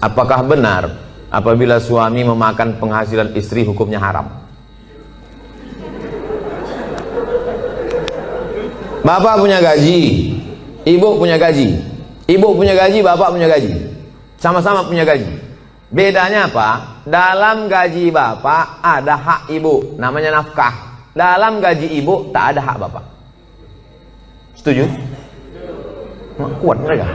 Apakah benar apabila suami memakan penghasilan istri hukumnya haram? Bapak punya gaji, ibu punya gaji. Ibu punya gaji, bapak punya gaji. Sama-sama punya gaji. Bedanya apa? Dalam gaji bapak ada hak ibu, namanya nafkah. Dalam gaji ibu tak ada hak bapak. Setuju? Kuat mereka.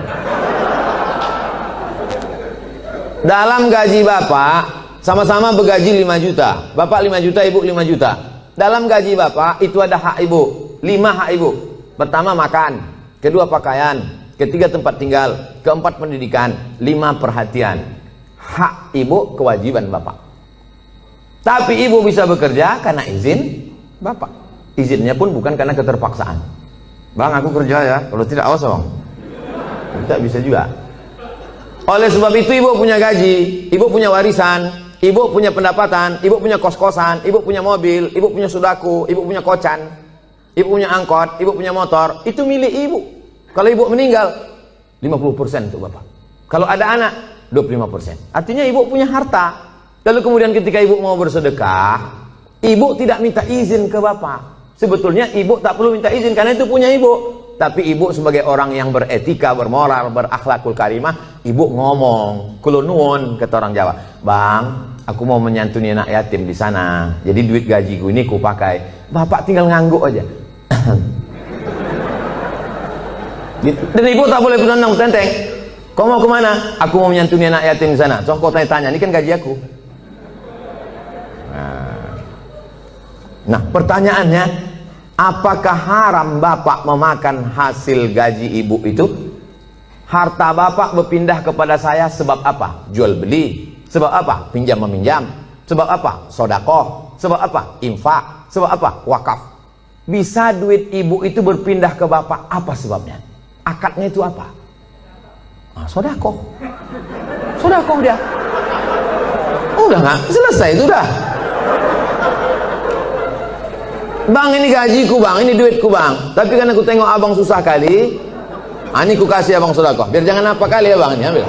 Dalam gaji bapak sama-sama bergaji 5 juta. Bapak 5 juta, ibu 5 juta. Dalam gaji bapak itu ada hak ibu. 5 hak ibu. Pertama makan, kedua pakaian, ketiga tempat tinggal, keempat pendidikan, 5 perhatian. Hak ibu, kewajiban bapak. Tapi ibu bisa bekerja karena izin bapak. Izinnya pun bukan karena keterpaksaan. Bang, aku kerja ya, kalau tidak awas bang. Tidak bisa juga. Oleh sebab itu ibu punya gaji, ibu punya warisan, ibu punya pendapatan, ibu punya kos-kosan, ibu punya mobil, ibu punya sudaku, ibu punya kocan, ibu punya angkot, ibu punya motor. Itu milik ibu. Kalau ibu meninggal 50% untuk bapak. Kalau ada anak 25%. Artinya ibu punya harta. Lalu kemudian ketika ibu mau bersedekah, ibu tidak minta izin ke bapak. Sebetulnya ibu tak perlu minta izin karena itu punya ibu. Tapi ibu sebagai orang yang beretika, bermoral, berakhlakul karimah, ibu ngomong, kulo nuwun, kata orang Jawa, bang, aku mau menyantuni anak yatim di sana. Jadi duit gajiku ini ku pakai. Bapak tinggal ngangguk aja. Gitu. Dan ibu tak boleh bertentang tenteng. Kau mau kemana? Aku mau menyantuni anak yatim di sana. So kau tanya-tanya, ini kan gaji aku. Nah, pertanyaannya, apakah haram bapak memakan hasil gaji ibu itu? Harta bapak berpindah kepada saya sebab apa? Jual beli. Sebab apa? Pinjam meminjam. Sebab apa? Sodakoh. Sebab apa? Infak. Sebab apa? Wakaf. Bisa duit ibu itu berpindah ke bapak, apa sebabnya? Akadnya itu apa? Sodakoh. Sodakoh dia. Udah nggak? Selesai itu udah. Bang, ini gajiku bang, ini duitku bang. Tapi kan aku tengok abang susah kali, ini ku kasih abang sedekah. Biar jangan apa kali ya bang, ini ambil.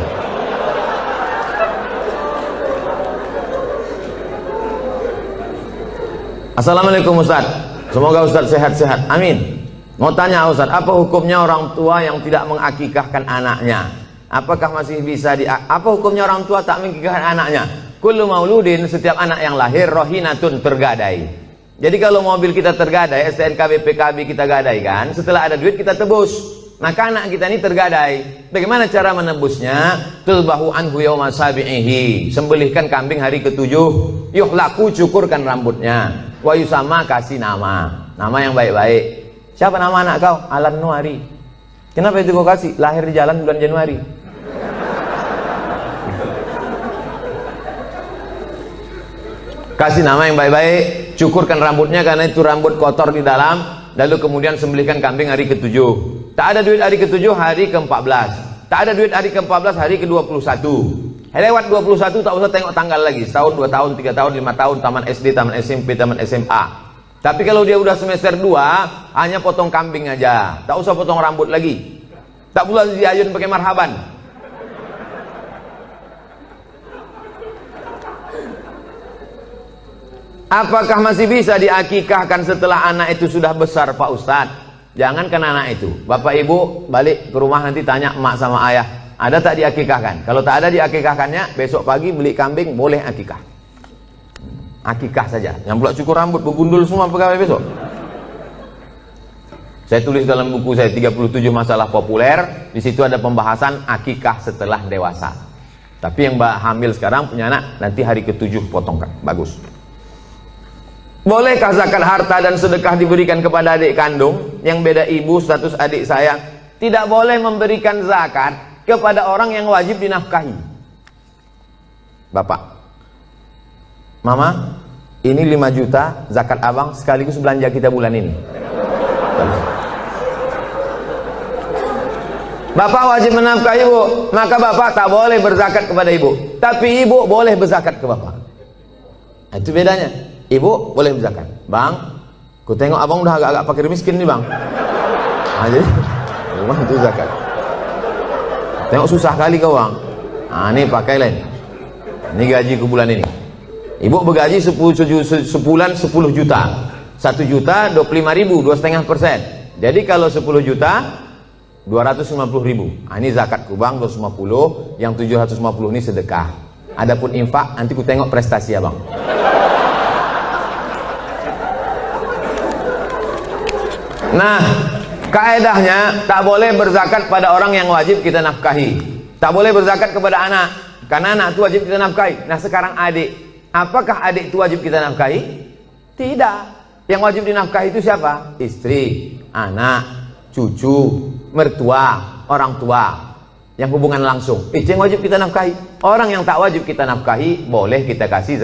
Assalamualaikum Ustaz. Semoga Ustaz sehat-sehat. Amin. Mau tanya Ustaz, apa hukumnya orang tua yang tidak mengakikahkan anaknya? Apakah masih bisa apa hukumnya orang tua tak mengakikahkan anaknya? Kullu mauludin, setiap anak yang lahir rohinatun, tergadai. Jadi kalau mobil kita tergadai, STNK BPKB kita gadaikan, setelah ada duit kita tebus. Maka anak kita ini tergadai. Bagaimana cara menebusnya? Tulbahu anhu yawma sabi'ihi. Sembelihkan kambing hari ke-7. Yuhlaku, cukurkan rambutnya. Wa yusama, kasih nama. Nama yang baik-baik. Siapa nama anak kau? Alan Nuari. Kenapa itu kau kasih? Lahir di jalan bulan Januari. Kasih nama yang baik-baik, cukurkan rambutnya karena itu rambut kotor di dalam, lalu kemudian sembelihkan kambing hari ke-7. Tak ada duit hari ke-7, hari ke-14. Tak ada duit hari ke-14, hari ke-21. Lewat 21 tak usah tengok tanggal lagi. Setahun, 2 tahun, 3 tahun, 5 tahun, taman SD, taman SMP, taman SMA. Tapi kalau dia udah semester 2, hanya potong kambing aja. Tak usah potong rambut lagi. Tak pula diayun pakai marhaban. Apakah masih bisa diakikahkan setelah anak itu sudah besar Pak Ustadz? Jangankan anak itu, bapak ibu balik ke rumah nanti tanya emak sama ayah, ada tak diakikahkan? Kalau tak ada diakikahkannya, besok pagi beli kambing, boleh akikah. Akikah saja, yang pula cukur rambut, begundul semua pegawai besok. Saya tulis dalam buku saya 37 masalah populer, di situ ada pembahasan akikah setelah dewasa. Tapi yang mbak hamil sekarang punya anak, nanti hari ke-7 potongkan, bagus. Bolehkah zakat harta dan sedekah diberikan kepada adik kandung yang beda ibu status adik saya? Tidak boleh memberikan zakat kepada orang yang wajib dinafkahi. Bapak, Mama, ini 5 juta zakat abang sekaligus belanja kita bulan ini. Bapak wajib menafkahi ibu, maka bapak tak boleh berzakat kepada ibu. Tapi ibu boleh berzakat ke bapak. Itu bedanya. Ibu boleh berzakat. Bang, ku tengok abang udah agak-agak fakir miskin nih bang. Nah, jadi bang itu zakat. Tengok susah kali kau bang. Nah, ini pakai lain. Ini gajiku bulan ini. Ibu bergaji sebulan 10 juta. 1 juta 25.000, 2,5%. Jadi kalau 10 juta 250.000. Nah, ini zakatku bang 250, yang 750 ini sedekah. Adapun infak nanti ku tengok prestasi abang. Nah, kaedahnya tak boleh berzakat pada orang yang wajib kita nafkahi. Tak boleh berzakat kepada anak, karena anak itu wajib kita nafkahi. Nah sekarang adik, apakah adik itu wajib kita nafkahi? Tidak. Yang wajib dinafkahi itu siapa? Istri, anak, cucu, mertua, orang tua, yang hubungan langsung. Itu yang wajib kita nafkahi. Orang yang tak wajib kita nafkahi boleh kita kasih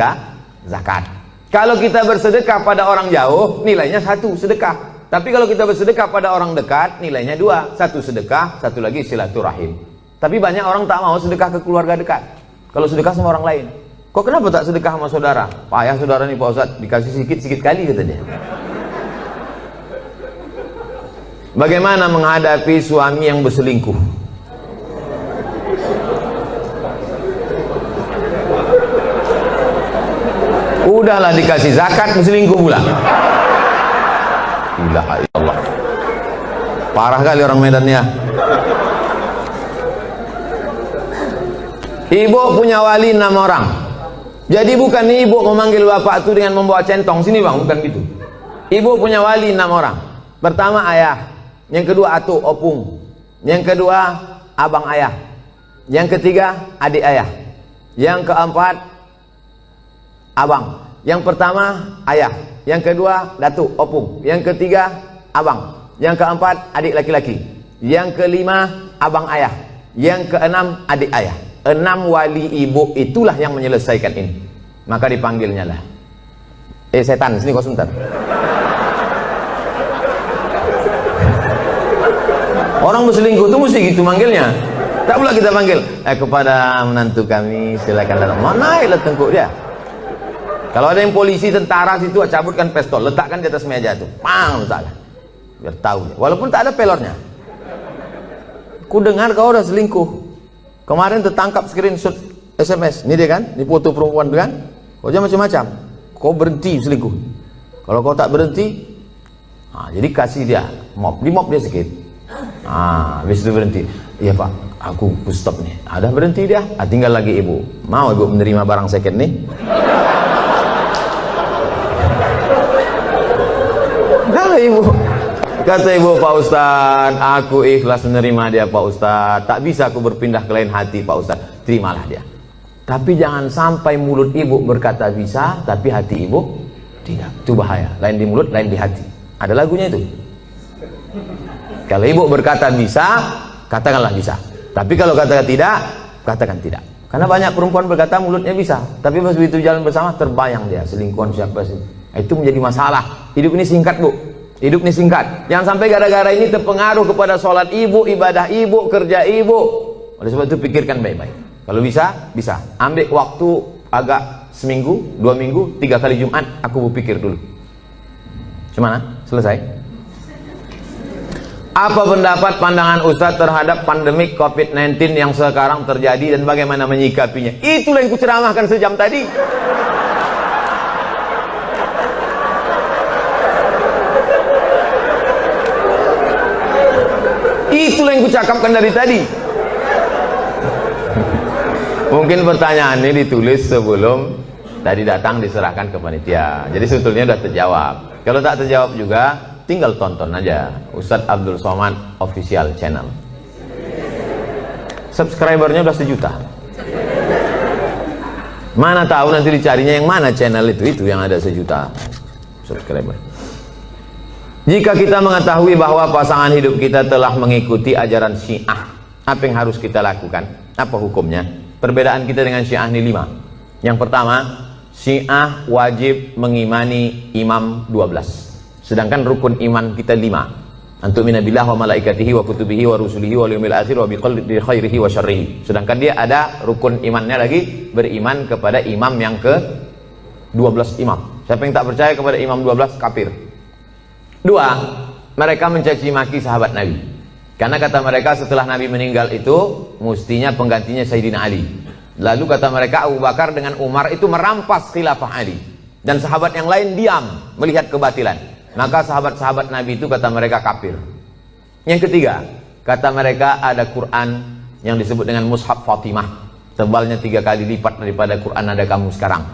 zakat. Kalau kita bersedekah pada orang jauh, nilainya 1 sedekah. Tapi kalau kita bersedekah pada orang dekat, nilainya 2. 1 sedekah, 1 lagi silaturahim. Tapi banyak orang tak mau sedekah ke keluarga dekat. Kalau sedekah sama orang lain. Kok kenapa tak sedekah sama saudara? Payah saudara nih Pak Ustadz, dikasih sikit-sikit kali kata dia. Bagaimana menghadapi suami yang berselingkuh? Udahlah dikasih zakat, berselingkuh pula. Ilaha illallah. Parah kali orang Medan ya. Ibu punya wali 6 orang. Jadi bukan ibu memanggil bapak itu dengan membawa centong sini bang, bukan gitu. Ibu punya wali 6 orang. Pertama ayah, yang kedua atu opung, yang kedua abang ayah, yang ketiga adik ayah, yang keempat abang. Yang pertama ayah, yang kedua datuk opung, yang ketiga abang, yang keempat adik laki-laki, yang kelima abang ayah, yang keenam adik ayah. 6 wali ibu itulah yang menyelesaikan ini. Maka dipanggilnya lah, setan sini kau sebentar. Orang berselingkuh itu mesti gitu manggilnya. Tak pula kita panggil kepada menantu kami silakan datang. Mana naik tengkuk dia. Kalau ada yang polisi, tentara situ, cabutkan pistol, letakkan di atas meja itu, pang, letakkan, biar tahu. Walaupun tak ada pelornya. Ku dengar kau udah selingkuh. Kemarin tertangkap screenshot SMS, ini dia kan, ini foto perempuan tu kan. Kau jangan macam-macam. Kau berhenti selingkuh. Kalau kau tak berhenti, jadi kasih dia mop, di mop dia sikit. Habis itu berhenti. Iya pak, aku stop nih. Ada berhenti dia. Tinggal lagi ibu. Mau ibu menerima barang second nih? Ibu kata ibu, Pak Ustadz aku ikhlas menerima dia Pak Ustadz, tak bisa aku berpindah ke lain hati Pak Ustadz, terimalah dia. Tapi jangan sampai mulut ibu berkata bisa tapi hati ibu tidak, itu bahaya. Lain di mulut, lain di hati, ada lagunya itu. Kalau ibu berkata bisa, katakanlah bisa, tapi kalau katakan tidak, katakan tidak. Karena banyak perempuan berkata mulutnya bisa, tapi pas begitu jalan bersama terbayang dia selingkuhan siapa sih. Itu menjadi masalah. Hidup ini singkat bu. Hidup ini singkat. Jangan sampai gara-gara ini terpengaruh kepada sholat ibu, ibadah ibu, kerja ibu. Oleh sebab itu pikirkan baik-baik. Kalau bisa, bisa. Ambil waktu agak seminggu, 2 minggu, 3 kali Jumat, aku berpikir dulu. Gimana? Selesai? Apa pendapat pandangan Ustadz terhadap pandemik COVID-19 yang sekarang terjadi dan bagaimana menyikapinya? Itulah yang kuceramahkan sejam tadi. Itulah yang kucakapkan dari tadi. Mungkin pertanyaan ini ditulis sebelum tadi datang diserahkan ke panitia. Jadi sebetulnya sudah terjawab. Kalau tak terjawab juga, tinggal tonton aja Ustadz Abdul Somad Official Channel. Subscribernya udah 1 juta. Mana tahu nanti dicarinya yang mana channel itu yang ada 1 juta subscriber. Jika kita mengetahui bahwa pasangan hidup kita telah mengikuti ajaran Syiah, apa yang harus kita lakukan? Apa hukumnya? Perbedaan kita dengan Syiah ini 5. Yang pertama, Syiah wajib mengimani imam 12. Sedangkan rukun iman kita 5. Antu'mina billah wa malaikatihi wa kutubihi wa rusulihi wa liyumil akhir wa biqadri khairihi wa syarrihi. Sedangkan dia ada rukun imannya lagi, beriman kepada imam yang ke 12 imam. Siapa yang tak percaya kepada imam 12 kafir. 2, mereka mencaci maki sahabat Nabi. Karena kata mereka setelah Nabi meninggal itu mestinya penggantinya Sayyidina Ali. Lalu kata mereka Abu Bakar dengan Umar itu merampas khilafah Ali. Dan sahabat yang lain diam melihat kebatilan. Maka sahabat-sahabat Nabi itu kata mereka kafir. Yang ketiga, kata mereka ada Quran yang disebut dengan Mushaf Fatimah. Tebalnya 3 kali lipat daripada Quran ada kamu sekarang.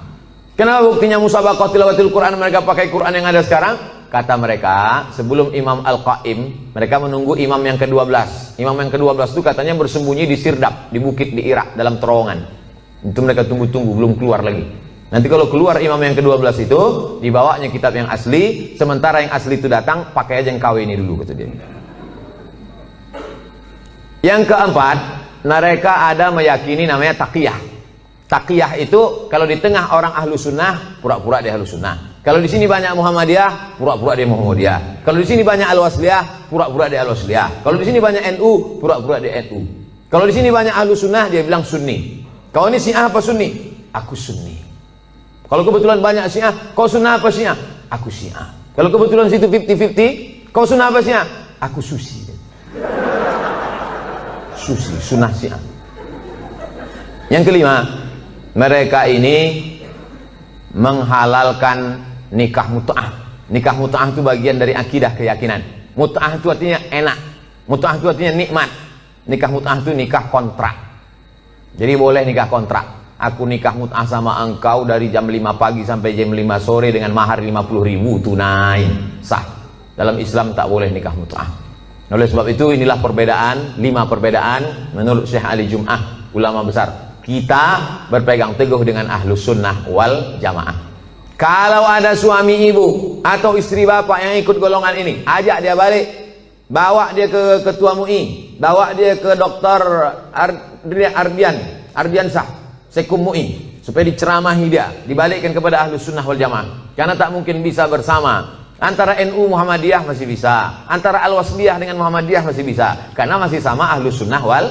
Kenapa buktinya musabaqah tilawatil Quran mereka pakai Quran yang ada sekarang? Kata mereka, sebelum Imam Al-Qaim, mereka menunggu imam yang ke-12. Imam yang ke-12 itu katanya bersembunyi di Sirdab, di bukit di Irak, dalam terowongan. Itu mereka tunggu-tunggu, belum keluar lagi. Nanti kalau keluar imam yang ke-12 itu, dibawanya kitab yang asli, sementara yang asli itu datang, pakai aja yang KW ini dulu, kata dia. Yang keempat, mereka ada meyakini namanya taqiyah. Taqiyah itu kalau di tengah orang ahlu sunnah, pura-pura dia ahlu sunnah. Kalau di sini banyak Muhammadiyah, pura-pura dia Muhammadiyah. Kalau di sini banyak Al-Wasliyah, pura-pura dia Al-Wasliyah. Kalau di sini banyak NU, pura-pura dia NU. Kalau di sini banyak ahlu sunnah, dia bilang Sunni. Kau ini Syiah apa Sunni? Aku Sunni. Kalau kebetulan banyak Syiah, kau sunnah apa Syiah? Aku Syiah. Kalau kebetulan situ 50-50, kau sunnah apa Syiah? Aku Susi. Susi, sunnah Syiah. Yang kelima, mereka ini menghalalkan nikah mut'ah. Nikah mut'ah itu bagian dari akidah keyakinan. Mut'ah itu artinya enak. Mut'ah itu artinya nikmat. Nikah mut'ah itu nikah kontrak. Jadi boleh nikah kontrak. Aku nikah mut'ah sama engkau dari jam 5 pagi sampai jam 5 sore dengan mahar 50.000 tunai. Sah. Dalam Islam tak boleh nikah mut'ah. Oleh sebab itu inilah perbedaan, 5 perbedaan menurut Syekh Ali Jum'ah, ulama besar. Kita berpegang teguh dengan ahlus sunnah wal jamaah. Kalau ada suami ibu atau istri bapak yang ikut golongan ini, ajak dia balik, bawa dia ke ketua MUI, bawa dia ke dokter Ardiansah, Sekum MUI, supaya diceramahi dia, dibalikkan kepada ahlus sunnah wal jamaah. Karena tak mungkin bisa bersama. Antara NU Muhammadiyah masih bisa, antara Al-Wasliyah dengan Muhammadiyah masih bisa, karena masih sama ahlus sunnah wal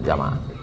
jamaah.